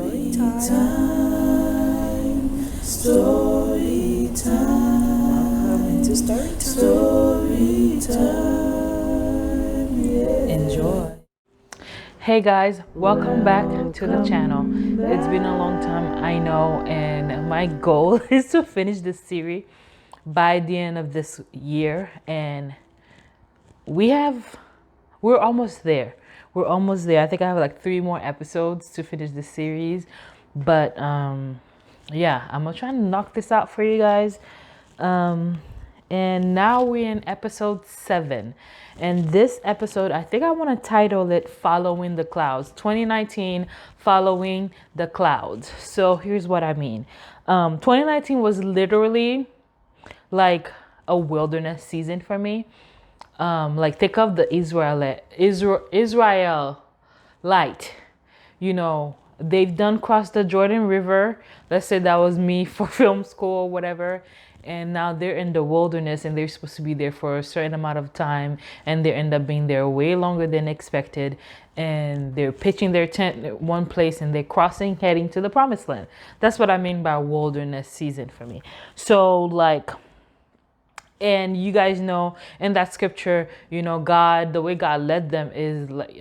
Story time. Story time. Welcome into story time. Story time. Yeah. Enjoy. Hey guys, welcome back to the channel. It's been a long time, I know, and my goal is to finish this series by the end of this year, and we're almost there. We're almost there. I think I have like 3 more episodes to finish the series. But yeah, I'm gonna try to knock this out for you guys. And now we're in episode 7. And this episode, I think I want to title it Following the Clouds. 2019 Following the Clouds. So here's what I mean. 2019 was literally like a wilderness season for me. Like think of the Israel light, they've done cross the Jordan River. Let's say that was me for film school or whatever. And now they're in the wilderness and they're supposed to be there for a certain amount of time. And they end up being there way longer than expected. And they're pitching their tent at one place and they're crossing, heading to the promised land. That's what I mean by wilderness season for me. So and you guys know in that scripture, God, the way God led them is like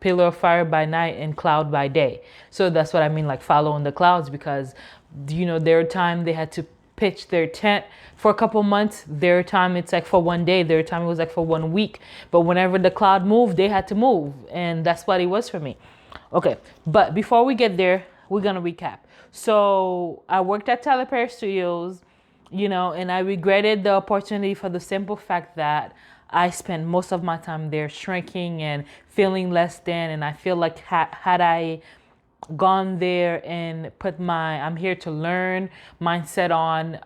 pillar of fire by night and cloud by day. So that's what I mean, like following the clouds, because their time they had to pitch their tent for a couple months. Their time it's like for one day. Their time it was like for 1 week. But whenever the cloud moved, they had to move, and that's what it was for me. Okay, but before we get there, we're gonna recap. So I worked at Tyler Perry Studios. And I regretted the opportunity for the simple fact that I spent most of my time there shrinking and feeling less than. And I feel like had I gone there and put my I'm here to learn mindset on,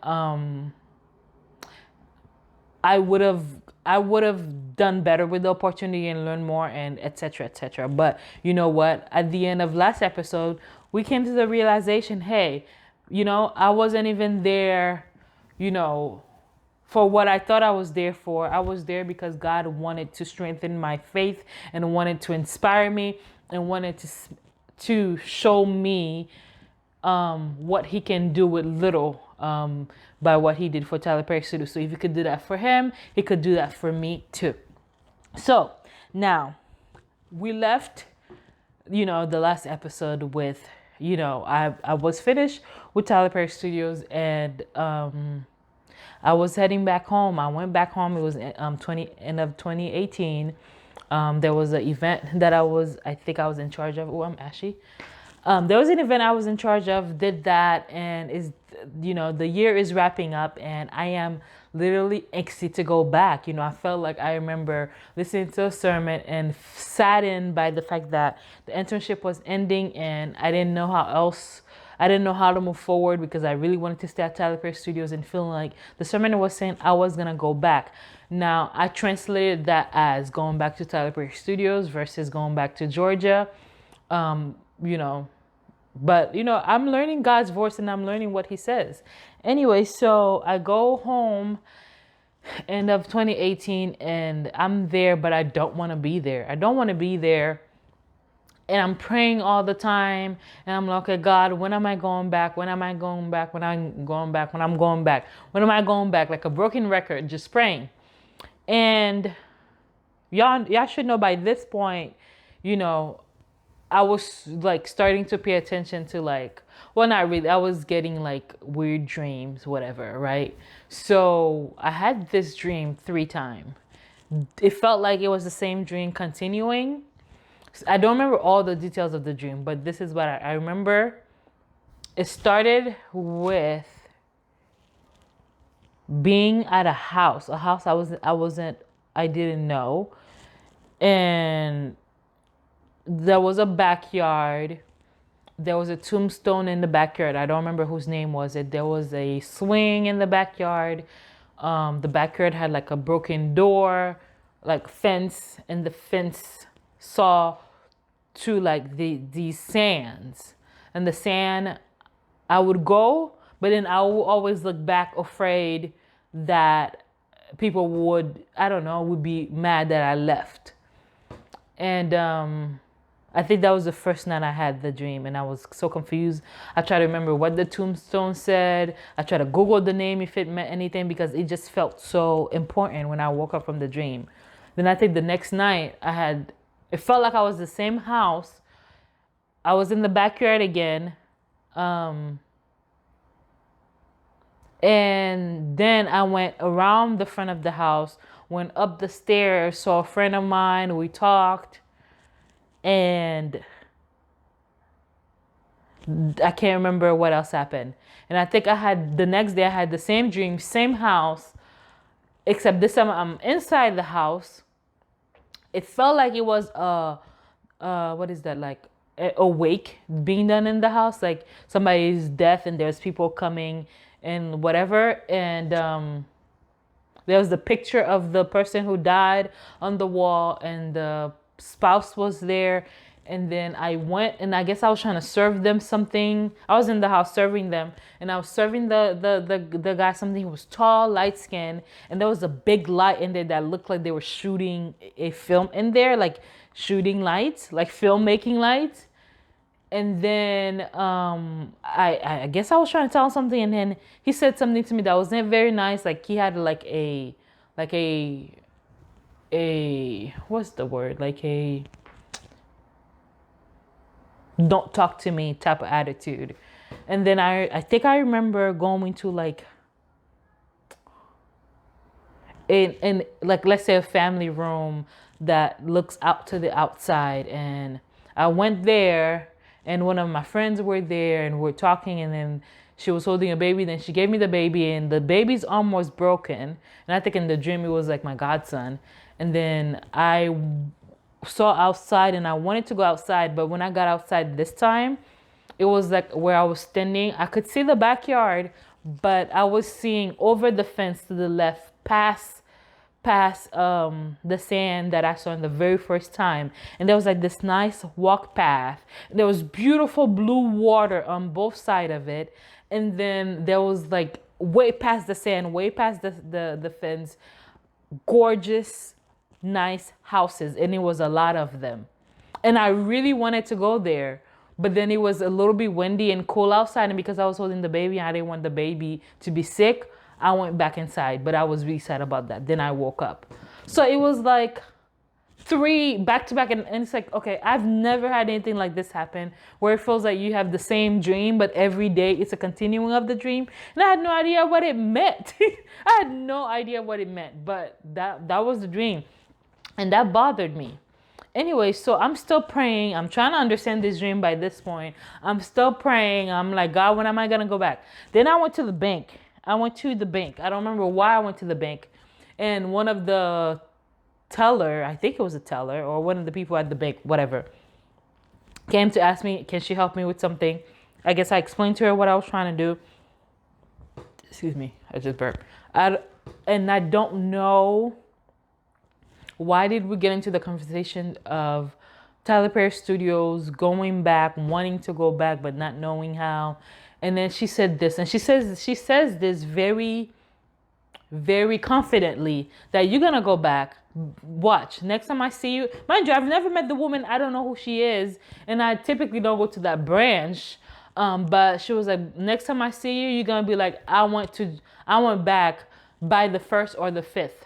I would have done better with the opportunity and learn more and etc. etc. But you know what? At the end of last episode, we came to the realization, hey, I wasn't even there for what I thought I was there for. I was there because God wanted to strengthen my faith and wanted to inspire me and wanted to show me what he can do with little by what he did for Tyler Perry Studios. So if he could do that for him, he could do that for me too. So now we left, the last episode with, I was finished with Tyler Perry Studios, and I was heading back home. I went back home. It was end of 2018. There was an event that I think I was in charge of. Oh, I'm Ashy. There was an event I was in charge of, did that, and the year is wrapping up, and I am literally anxious to go back. I felt like I remember listening to a sermon and saddened by the fact that the internship was ending, and I didn't know how to move forward because I really wanted to stay at Tyler Perry Studios, and feeling like the sermon was saying I was going to go back. Now, I translated that as going back to Tyler Perry Studios versus going back to Georgia. But, I'm learning God's voice and I'm learning what he says. Anyway, so I go home end of 2018 and I'm there, but I don't want to be there. I don't want to be there. And I'm praying all the time. And I'm like, okay, God, when am I going back? When am I going back? When I'm going back? When I'm going back? When am I going back? Like a broken record, just praying. And y'all should know by this point, I was like starting to pay attention to not really. I was getting like weird dreams, whatever, right? So I had this dream 3 times. It felt like it was the same dream continuing. I don't remember all the details of the dream, but this is what I remember. It started with being at a house I didn't know. And there was a backyard. There was a tombstone in the backyard. I don't remember whose name was it. There was a swing in the backyard. The backyard had like a broken door, like fence, and the fence saw to like these sands. And the sand, I would go, but then I would always look back afraid that people would be mad that I left. And I think that was the first night I had the dream, and I was so confused. I tried to remember what the tombstone said. I tried to Google the name if it meant anything because it just felt so important when I woke up from the dream. Then I think the next night it felt like I was the same house. I was in the backyard again. Um, and then I went around the front of the house, went up the stairs, saw a friend of mine, we talked, and I can't remember what else happened. And I think the next day I had the same dream, same house, except this time I'm inside the house. It felt like it was what is that, like a wake being done in the house, like somebody's death and there's people coming and whatever. And there was the picture of the person who died on the wall, and the spouse was there. And then I went, and I guess I was trying to serve them something. I was in the house serving them, and I was serving the guy something. He was tall, light skinned, and there was a big light in there that looked like they were shooting a film in there, like shooting lights, like filmmaking lights. And then I guess I was trying to tell him something, and then he said something to me that wasn't very nice. Like he had like a what's the word, like a don't talk to me type of attitude. And then I think I remember going to like in like, let's say, a family room that looks out to the outside, and I went there, and one of my friends were there, and we're talking, and then she was holding a baby. Then she gave me the baby, and the baby's arm was broken, and I think in the dream it was like my godson. And then I saw outside, and I wanted to go outside, but when I got outside this time, it was like where I was standing, I could see the backyard, but I was seeing over the fence to the left, past the sand that I saw in the very first time. And there was like this nice walk path. There was beautiful blue water on both sides of it. And then there was like way past the sand, way past the fence, gorgeous, nice houses. And it was a lot of them. And I really wanted to go there. But then it was a little bit windy and cool outside. And because I was holding the baby, I didn't want the baby to be sick, I went back inside, but I was really sad about that. Then I woke up. So it was like 3 back to back. And it's like, okay, I've never had anything like this happen where it feels like you have the same dream, but every day it's a continuing of the dream. And I had no idea what it meant. I had no idea what it meant, but that was the dream. And that bothered me. Anyway, so I'm still praying. I'm trying to understand this dream by this point. I'm still praying. I'm like, God, when am I going to go back? Then I went to the bank. I don't remember why I went to the bank. And one of the teller, I think it was a teller, or one of the people at the bank, whatever, came to ask me, can she help me with something? I guess I explained to her what I was trying to do. Excuse me, I just burped. And I don't know, why did we get into the conversation of Tyler Perry Studios going back, wanting to go back, but not knowing how. And then she said this, and she says this very, very confidently, that you're gonna go back. Watch, next time I see you. Mind you, I've never met the woman. I don't know who she is, and I typically don't go to that branch. But she was like, next time I see you, you're gonna be like, I went back by the 1st or the 5th.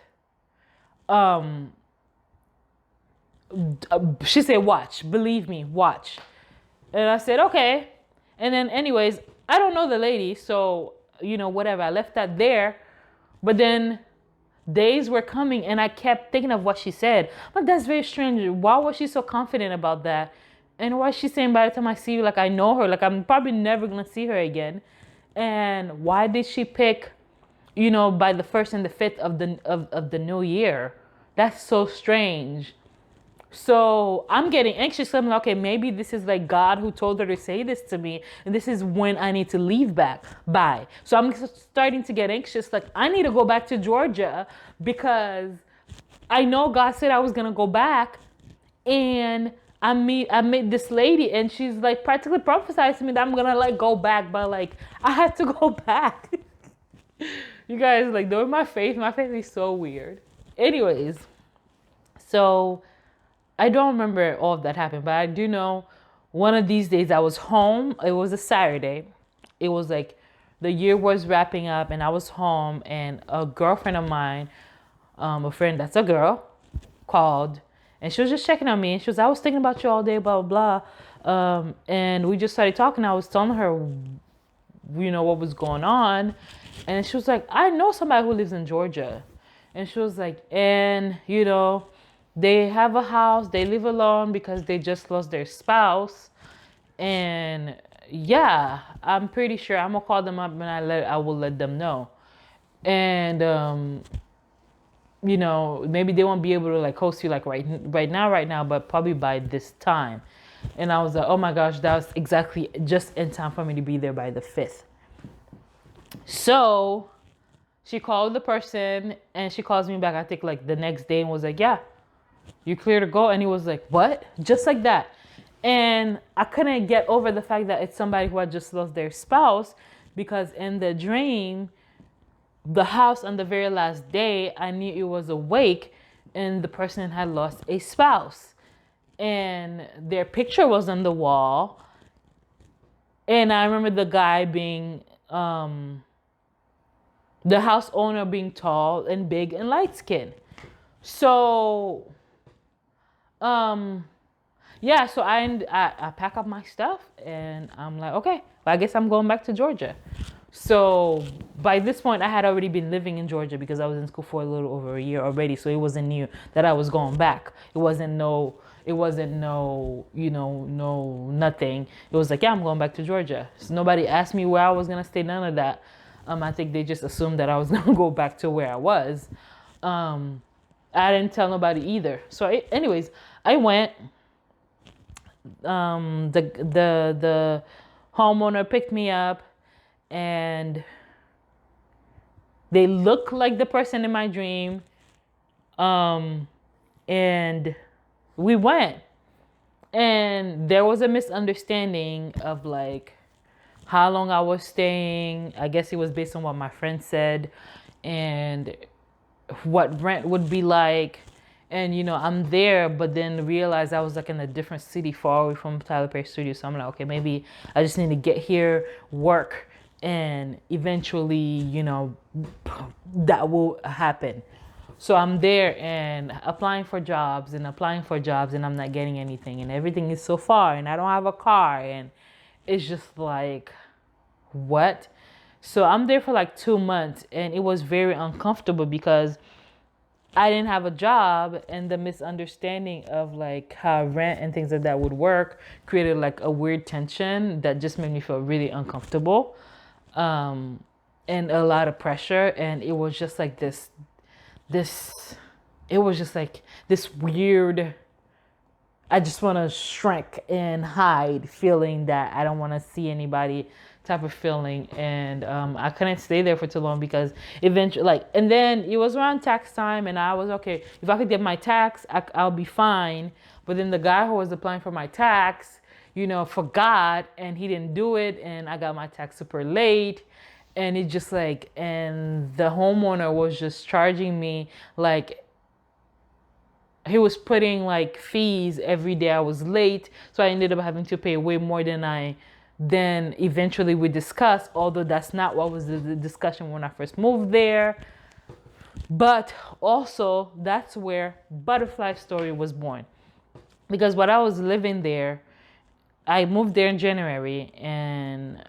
She said, watch, believe me, watch. And I said, okay. And then anyways, I don't know the lady, so, whatever. I left that there. But then days were coming, and I kept thinking of what she said. But that's very strange. Why was she so confident about that? And why is she saying by the time I see you, like I know her, like I'm probably never going to see her again? And why did she pick, by the 1st and the 5th of the new year? That's so strange. So I'm getting anxious. I'm like, okay, maybe this is like God who told her to say this to me, and this is when I need to leave back by. So I'm starting to get anxious. Like, I need to go back to Georgia because I know God said I was gonna go back, and I met this lady, and she's like practically prophesied to me that I'm gonna like go back, but like I had to go back. You guys, like, though my faith is so weird. Anyways, so I don't remember all of that happened, but I do know one of these days I was home. It was a Saturday. It was like the year was wrapping up, and I was home, and a girlfriend of mine, a friend that's a girl, called, and she was just checking on me. And she was, I was thinking about you all day, blah blah blah. And we just started talking. I was telling her, what was going on, and she was like, I know somebody who lives in Georgia, and she was like, and they have a house, they live alone because they just lost their spouse, and yeah, I'm pretty sure I'm gonna call them up and I will let them know, and maybe they won't be able to like host you like right now, but probably by this time. And I was like, oh my gosh, that was exactly just in time for me to be there by the 5th. So she called the person, and she calls me back, I think like the next day, and was like, yeah, you clear to go? And he was like, what? Just like that. And I couldn't get over the fact that it's somebody who had just lost their spouse, because in the dream, the house on the very last day, I knew it was awake and the person had lost a spouse. And their picture was on the wall. And I remember the guy being, the house owner being tall and big and light skinned. So, yeah, so I pack up my stuff and I'm like, okay, well, I guess I'm going back to Georgia. So by this point, I had already been living in Georgia because I was in school for a little over a year already. So it wasn't new that I was going back. It wasn't no, nothing. It was like, yeah, I'm going back to Georgia. So nobody asked me where I was going to stay, none of that. I think they just assumed that I was going to go back to where I was. I didn't tell nobody either. So anyways, I went. The homeowner picked me up, and they look like the person in my dream. And we went, and there was a misunderstanding of like how long I was staying. I guess it was based on what my friend said and what rent would be like. And I'm there, but then realized I was like in a different city far away from Tyler Perry Studio. So I'm like, okay, maybe I just need to get here, work, and eventually, that will happen. So I'm there and applying for jobs, and I'm not getting anything, and everything is so far, and I don't have a car, and it's just like, what? So I'm there for like 2 months, and it was very uncomfortable because I didn't have a job, and the misunderstanding of like how rent and things like that would work created like a weird tension that just made me feel really uncomfortable, and a lot of pressure. And it was just like it was just like this weird, I just want to shrink and hide feeling that I don't want to see anybody type of feeling. And I couldn't stay there for too long because eventually, and then it was around tax time, and I was okay, if I could get my tax, I'll be fine. But then the guy who was applying for my tax, forgot, and he didn't do it, and I got my tax super late. And it just like, and the homeowner was just charging me like, he was putting like fees every day I was late. So I ended up having to pay way more than eventually we discussed, although that's not what was the discussion when I first moved there. But also that's where Butterfly Story was born. Because when I was living there, I moved there in January, and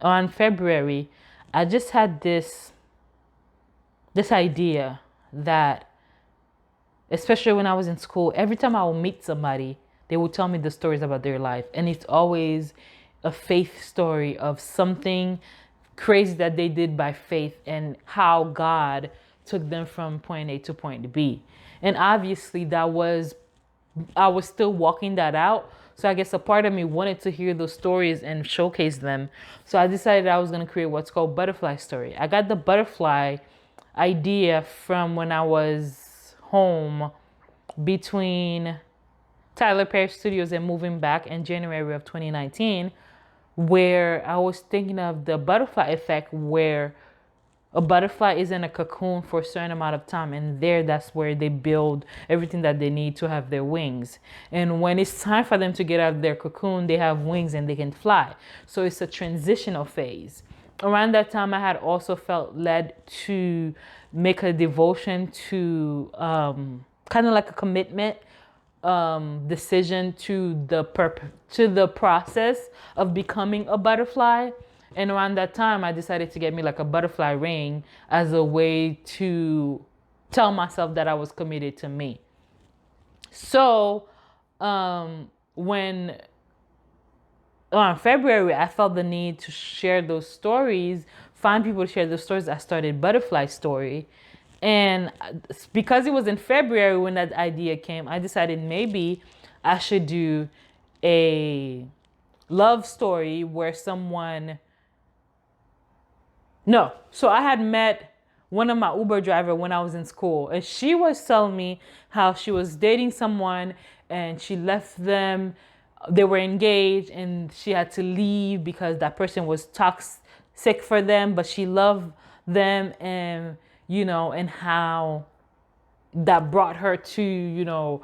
on February, I just had this idea that, especially when I was in school, every time I would meet somebody, they would tell me the stories about their life. And it's always a faith story of something crazy that they did by faith and how God took them from point A to point B. And obviously I was still walking that out. So I guess a part of me wanted to hear those stories and showcase them. So I decided I was going to create what's called Butterfly Story. I got the butterfly idea from when I was home between Tyler Perry Studios and moving back in January of 2019, where I was thinking of the butterfly effect, where A butterfly is in a cocoon for a certain amount of time, and that's where they build everything that they need to have their wings. And when it's time for them to get out of their cocoon, they have wings and they can fly. So it's a transitional phase. Around that time, I had also felt led to make a devotion to kind of like a commitment decision to the process of becoming a butterfly. And around that time, I decided to get me like a butterfly ring as a way to tell myself that I was committed to me. So when February, I felt the need to share those stories, find people to share those stories. I started Butterfly Story. And because it was in February when that idea came, I decided maybe I should do a love story where someone. No. So I had met one of my Uber driver when I was in school, and she was telling me how she was dating someone and she left them. They were engaged and she had to leave because that person was toxic for them, but she loved them, and and how that brought her to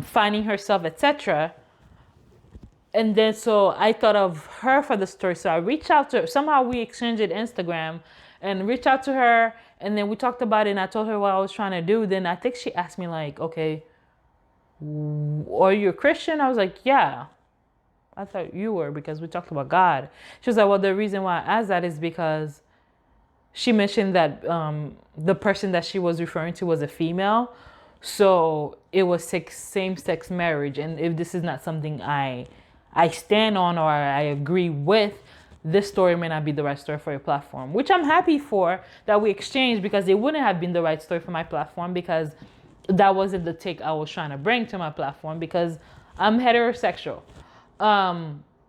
finding herself, etc. And then so I thought of her for the story. So I reached out to her. Somehow we exchanged Instagram and reached out to her. And then we talked about it and I told her what I was trying to do. Then I think she asked me like, okay, are you a Christian? I was like, yeah. I thought you were because we talked about God. She was like, well, the reason why I asked that is because she mentioned that the person that she was referring to was a female. So it was same-sex marriage. And if this is not something I stand on or I agree with, this story may not be the right story for your platform, which I'm happy for that we exchanged, because it wouldn't have been the right story for my platform, because that wasn't the take I was trying to bring to my platform, because I'm heterosexual.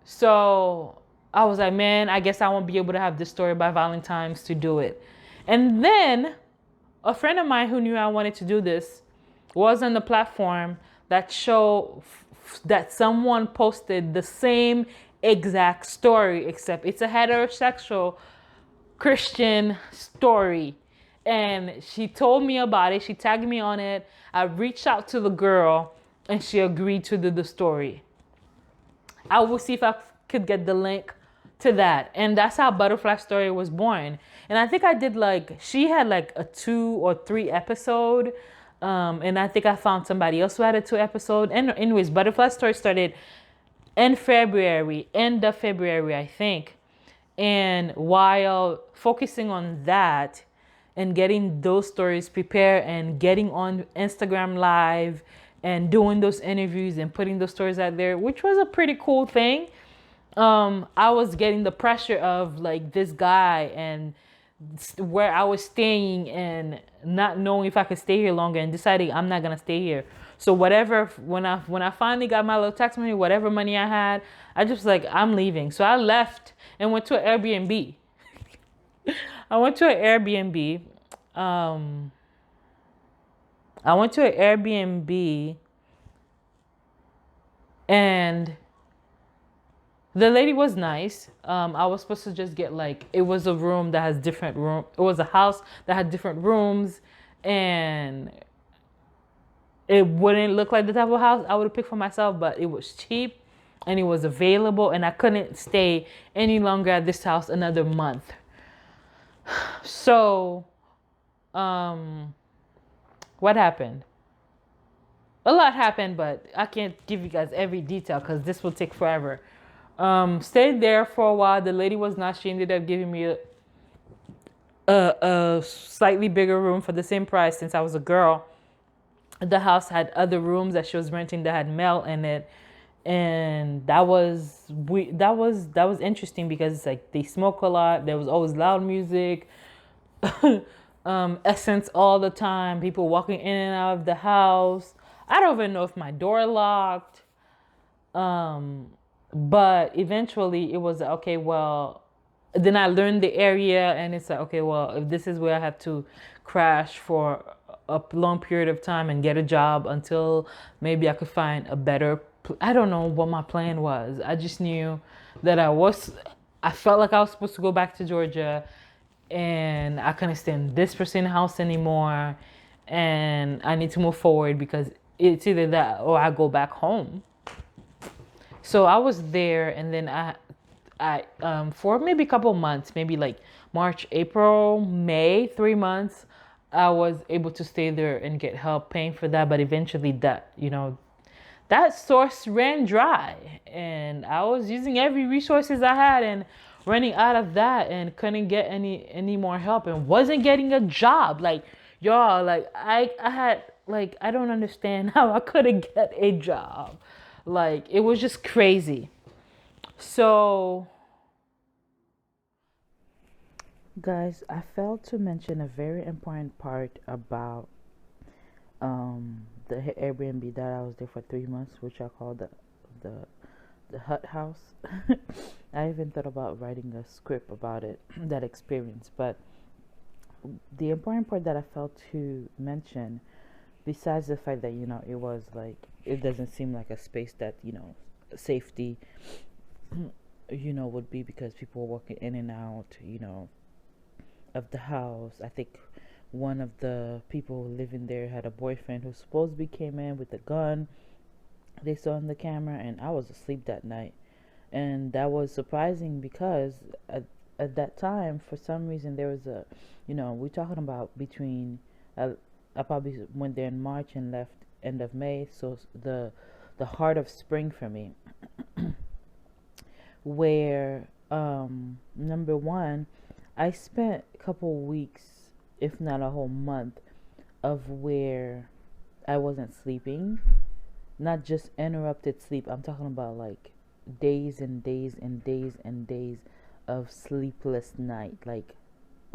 So I was like, man, I guess I won't be able to have this story by Valentine's to do it. And then a friend of mine who knew I wanted to do this was on the platform that showed that someone posted the same exact story, except it's a heterosexual Christian story. And she told me about it. She tagged me on it. I reached out to the girl and she agreed to do the story. I will see if I could get the link to that. And that's how Butterfly Story was born. And I think I did she had a 2 or 3 episode. And I think I found somebody else who had a 2 episode. And anyways, Butterfly Story started in February, end of February, I think. And while focusing on that and getting those stories prepared and getting on Instagram Live and doing those interviews and putting those stories out there, which was a pretty cool thing. I was getting the pressure of this guy and where I was staying and not knowing if I could stay here longer, and deciding I'm not gonna stay here. So whatever, when I finally got my little tax money, whatever money I had, I just I'm leaving. So I left and went to an Airbnb. I went to an Airbnb. And the lady was nice. I was supposed to just get it was a room that has different room. It was a house that had different rooms, and it wouldn't look like the type of house I would have picked for myself, but it was cheap and it was available, and I couldn't stay any longer at this house another month. So, what happened? A lot happened, but I can't give you guys every detail because this will take forever. Stayed there for a while. The lady was nice. She ended up giving me a slightly bigger room for the same price since I was a girl. The house had other rooms that she was renting that had mail in it, and that was interesting because it's they smoke a lot. There was always loud music, essence all the time. People walking in and out of the house. I don't even know if my door locked. But eventually it was okay, well, then I learned the area, and it's okay, well, if this is where I have to crash for a long period of time and get a job until maybe I could find a better, I don't know what my plan was. I just knew that I felt like I was supposed to go back to Georgia and I couldn't stay in this person's house anymore, and I need to move forward because it's either that or I go back home. So I was there, and then for maybe a couple months, maybe like March, April, May, 3 months, I was able to stay there and get help paying for that. But eventually, that source ran dry, and I was using every resources I had and running out of that, and couldn't get any more help, and wasn't getting a job. Like, y'all, like I had, like, I don't understand how I couldn't get a job. Like, it was just crazy. So, guys, I failed to mention a very important part about the Airbnb that I was there for 3 months, which I call the the hut house. I even thought about writing a script about it, that experience. But the important part that I failed to mention, besides the fact that it was like, it doesn't seem like a space that safety would be, because people were walking in and out of the house. I think one of the people living there had a boyfriend who supposedly came in with a gun. They saw on the camera, and I was asleep that night. And that was surprising because at that time, for some reason, there was we're talking about between, I probably went there in March and left end of May. So the heart of spring for me, where, number one, I spent a couple weeks, if not a whole month, of where I wasn't sleeping. Not just interrupted sleep. I'm talking about like days and days and days and days of sleepless night. Like,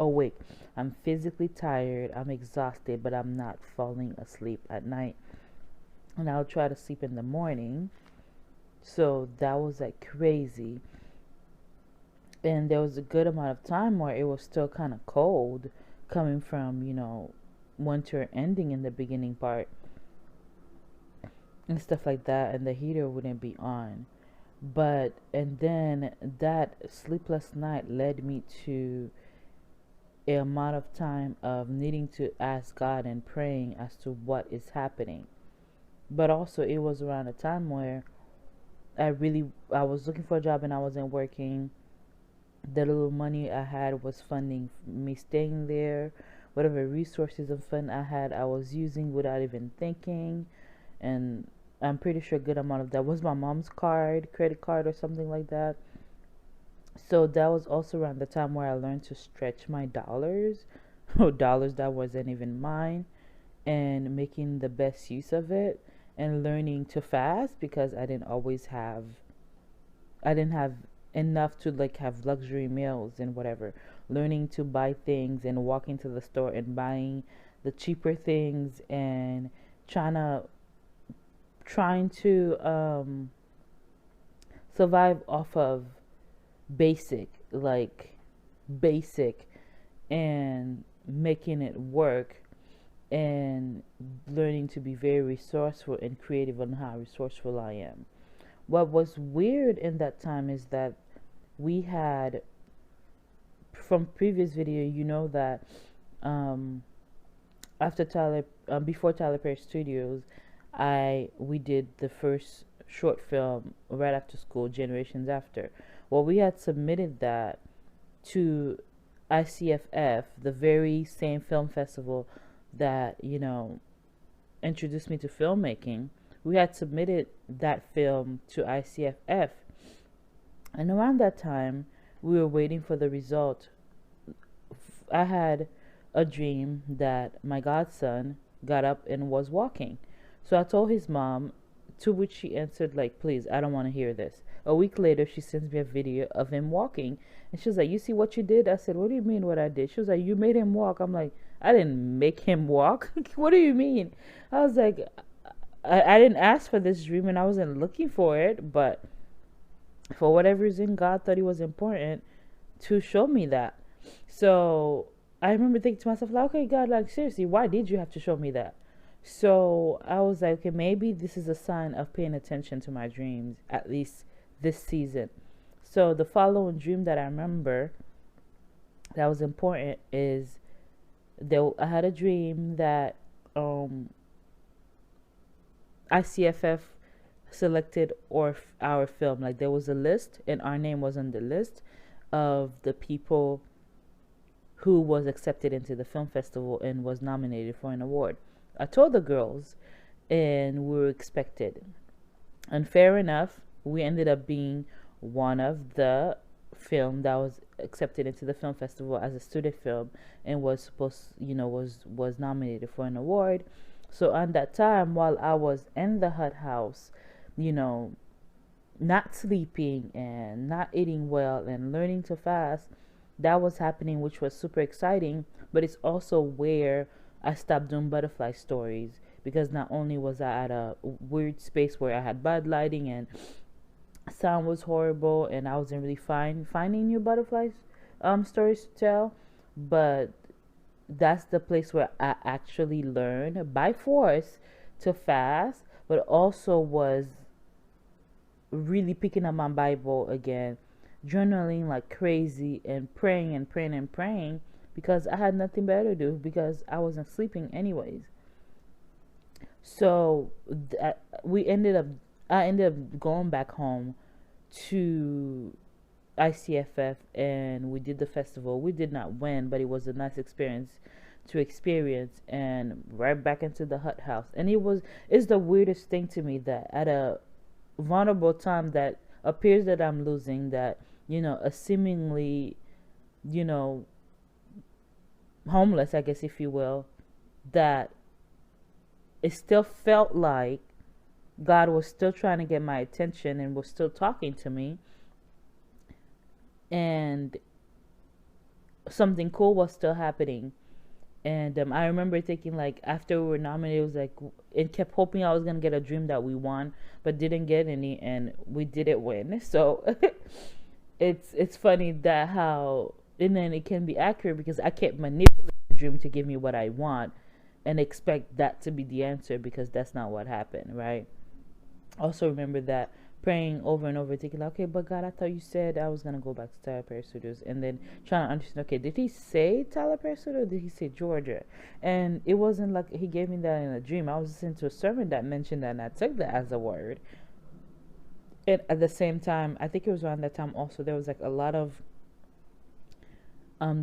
awake. I'm physically tired. I'm exhausted, but I'm not falling asleep at night. And I'll try to sleep in the morning. So that was like crazy. And there was a good amount of time where it was still kind of cold, coming from, winter ending in the beginning part and stuff like that, and the heater wouldn't be on. And then that sleepless night led me to a amount of time of needing to ask God and praying as to what is happening. But also, it was around a time where I was looking for a job and I wasn't working. The little money I had was funding me staying there. Whatever resources and fund I had, I was using without even thinking. And I'm pretty sure a good amount of that was my mom's credit card or something like that. So that was also around the time where I learned to stretch my dollars, or dollars that wasn't even mine, and making the best use of it, and learning to fast, because I didn't have enough to like have luxury meals and whatever. Learning to buy things and walking to the store and buying the cheaper things, and trying to survive off of basic, and making it work, and learning to be very resourceful and creative on how resourceful I am. What was weird in that time is that we had, from previous video, that before Tyler Perry Studios, we did the first short film right after school, Generations After. Well, we had submitted that to ICFF, the very same film festival that introduced me to filmmaking. We had submitted that film to ICFF, and around that time we were waiting for the result. I had a dream that my godson got up and was walking. So I told his mom, to which she answered like, please, I don't want to hear this. A week later, she sends me a video of him walking, and she was like, you see what you did? I said, what do you mean what I did? She was like, you made him walk. I'm like, I didn't make him walk. What do you mean? I was like, I didn't ask for this dream, and I wasn't looking for it, but for whatever reason, God thought it was important to show me that. So I remember thinking to myself, like, okay, God, like, seriously, why did you have to show me that? So I was like, okay, maybe this is a sign of paying attention to my dreams, at least this season. So the following dream that I remember that was important is I had a dream that um, ICFF selected our film. Like there was a list, and our name was on the list of the people who was accepted into the film festival and was nominated for an award. I told the girls, and we were expected. And fair enough, we ended up being one of the film that was accepted into the film festival as a student film and was supposed, was nominated for an award. So on that time, while I was in the hut house, you know, not sleeping and not eating well and learning to fast, that was happening, which was super exciting. But it's also where I stopped doing butterfly stories, because not only was I at a weird space where I had bad lighting and sound was horrible and I wasn't really finding new butterflies stories to tell, but that's the place where I actually learned by force to fast, but also was really picking up my Bible again, journaling like crazy, and praying and praying and praying, because I had nothing better to do because I wasn't sleeping anyways. So I ended up going back home to ICFF, and we did the festival. We did not win, but it was a nice experience to experience, and right back into the hut house. And it's the weirdest thing to me that at a vulnerable time that appears that I'm losing, that, a seemingly, you know, homeless, I guess, if you will, that it still felt like God was still trying to get my attention and was still talking to me. And something cool was still happening. And I remember thinking, like, after we were nominated, it was like, and kept hoping I was going to get a dream that we won, but didn't get any, and we didn't win. So it's funny that how, and then it can be accurate because I can't manipulate the dream to give me what I want and expect that to be the answer, because that's not what happened, right? Also remember that praying over and over, thinking, like, okay, but God, I thought you said I was gonna go back to Tyler Perry Studios, and then trying to understand, okay, did he say Tyler Perry Studios, or did he say Georgia? And it wasn't like he gave me that in a dream. I was listening to a sermon that mentioned that, and I took that as a word. And at the same time, I think it was around that time also, there was like a lot of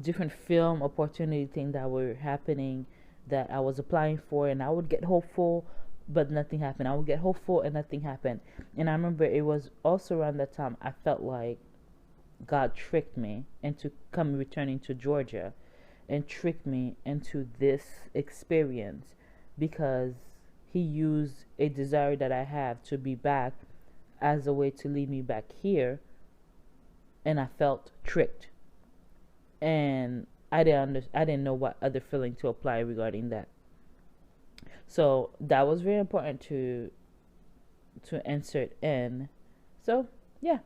different film opportunity things that were happening that I was applying for, and I would get hopeful, but nothing happened. I would get hopeful and nothing happened. And I remember it was also around that time I felt like God tricked me into returning to Georgia, and tricked me into this experience, because he used a desire that I have to be back as a way to lead me back here, and I felt tricked. And I didn't know what other feeling to apply regarding that. So that was very important to insert in. So yeah.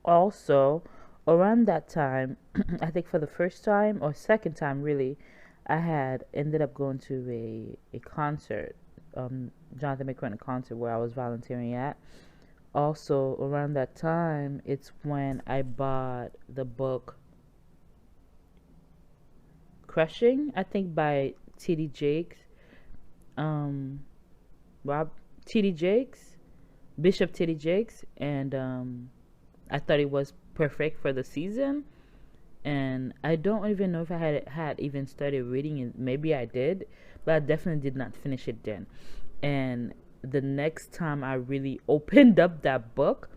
Also, around that time, I think for the first time or second time really, I had ended up going to a concert, Jonathan McCurtain concert where I was volunteering at. Also around that time, it's when I bought the book Crushing, I think, by T.D. Jakes, um, Rob T.D. Jakes, Bishop T.D. Jakes, and I thought it was perfect for the season. And I don't even know if I had even started reading it. Maybe I did, but I definitely did not finish it then. And the next time I really opened up that book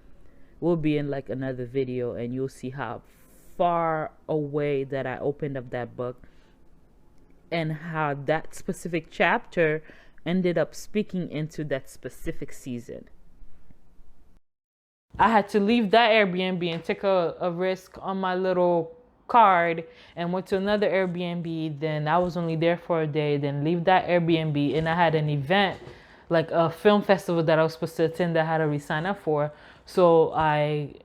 will be in like another video, and you'll see how far away that I opened up that book, and how that specific chapter ended up speaking into that specific season. I had to leave that Airbnb and take a risk on my little card, and went to another Airbnb. Then I was only there for a day, then leave that Airbnb, and I had an event, like a film festival that I was supposed to attend that I had to re-sign up for. So I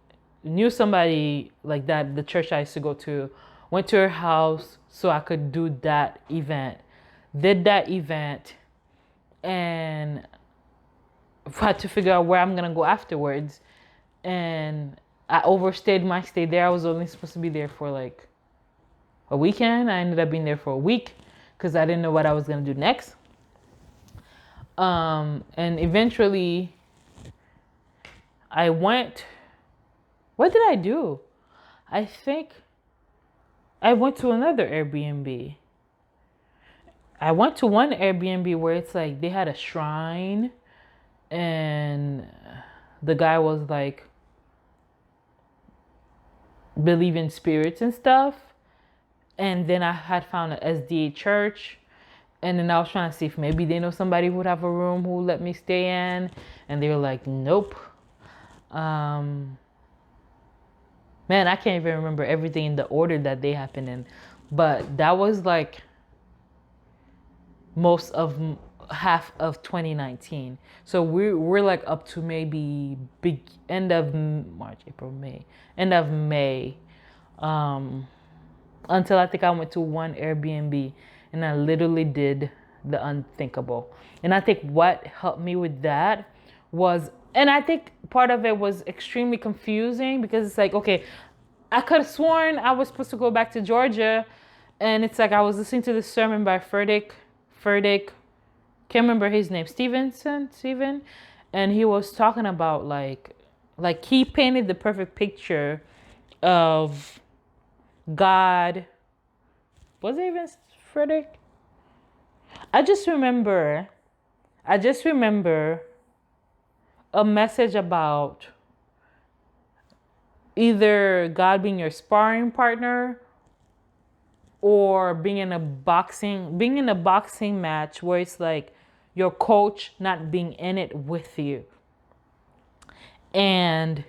knew somebody like that, the church I used to go to, went to her house so I could do that event. Did that event, and had to figure out where I'm gonna go afterwards. And I overstayed my stay there. I was only supposed to be there for like a weekend. I ended up being there for a week because I didn't know what I was going to do next. And eventually I went, what did I do? I think I went to another Airbnb. I went to one Airbnb where it's like they had a shrine and the guy was like believe in spirits and stuff. And then I had found an SDA church. And then I was trying to see if maybe they know somebody who would have a room who would let me stay in. And they were like, nope. Man, I can't even remember everything in the order that they happened in. But that was like most of half of 2019. So we're like up to maybe end of March, April, May. End of May. Until I think I went to one Airbnb and I literally did the unthinkable. And I think what helped me with that was, and I think part of it was extremely confusing because it's like, okay, I could have sworn I was supposed to go back to Georgia. And it's like I was listening to this sermon by Furtick, can't remember his name, Steven. And he was talking about like he painted the perfect picture of God. Was it even Frederick? I just remember a message about either God being your sparring partner or being in a boxing match where it's like your coach not being in it with you. And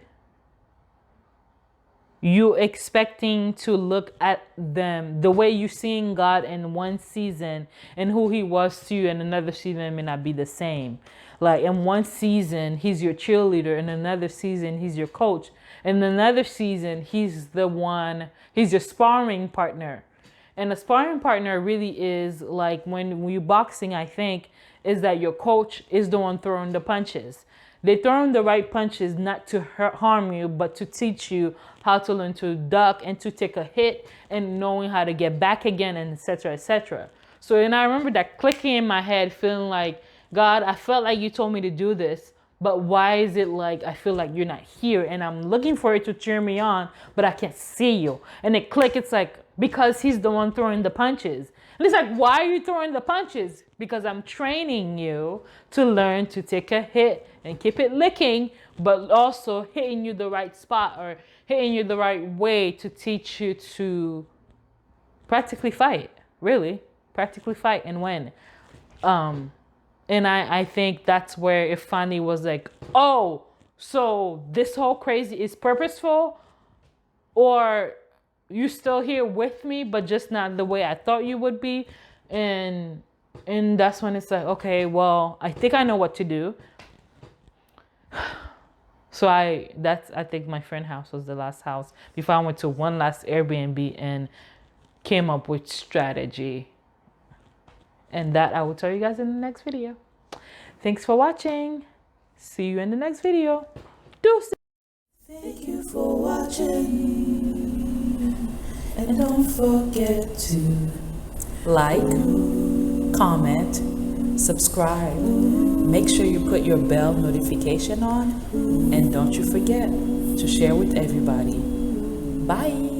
you expecting to look at them the way you seeing God in one season and who he was to you in another season may not be the same. Like in one season, he's your cheerleader. In another season, he's your coach. In another season, he's your sparring partner. And a sparring partner really is like when you boxing, I think, is that your coach is the one throwing the punches. They throw the right punches not to harm you, but to teach you how to learn to duck and to take a hit and knowing how to get back again, and etc., etc. So, and I remember that clicking in my head, feeling like, God, I felt like you told me to do this, but why is it like I feel like you're not here and I'm looking for it to cheer me on, but I can't see you? And it click, it's like, because he's the one throwing the punches. And it's like, why are you throwing the punches? Because I'm training you to learn to take a hit and keep it licking, but also hitting you the right spot or hitting you the right way to teach you to practically fight, practically fight and win. And I think that's where it finally was like, oh, so this whole crazy is purposeful, or you still here with me, but just not the way I thought you would be. And that's when it's like, okay, well, I think I know what to do. So I think my friend's house was the last house before I went to one last Airbnb and came up with strategy. And that I will tell you guys in the next video. Thanks for watching. See you in the next video. Deuces. Thank you for watching. And don't forget to Like, comment, subscribe. Make sure you put your bell notification on. And don't you forget to share with everybody. Bye.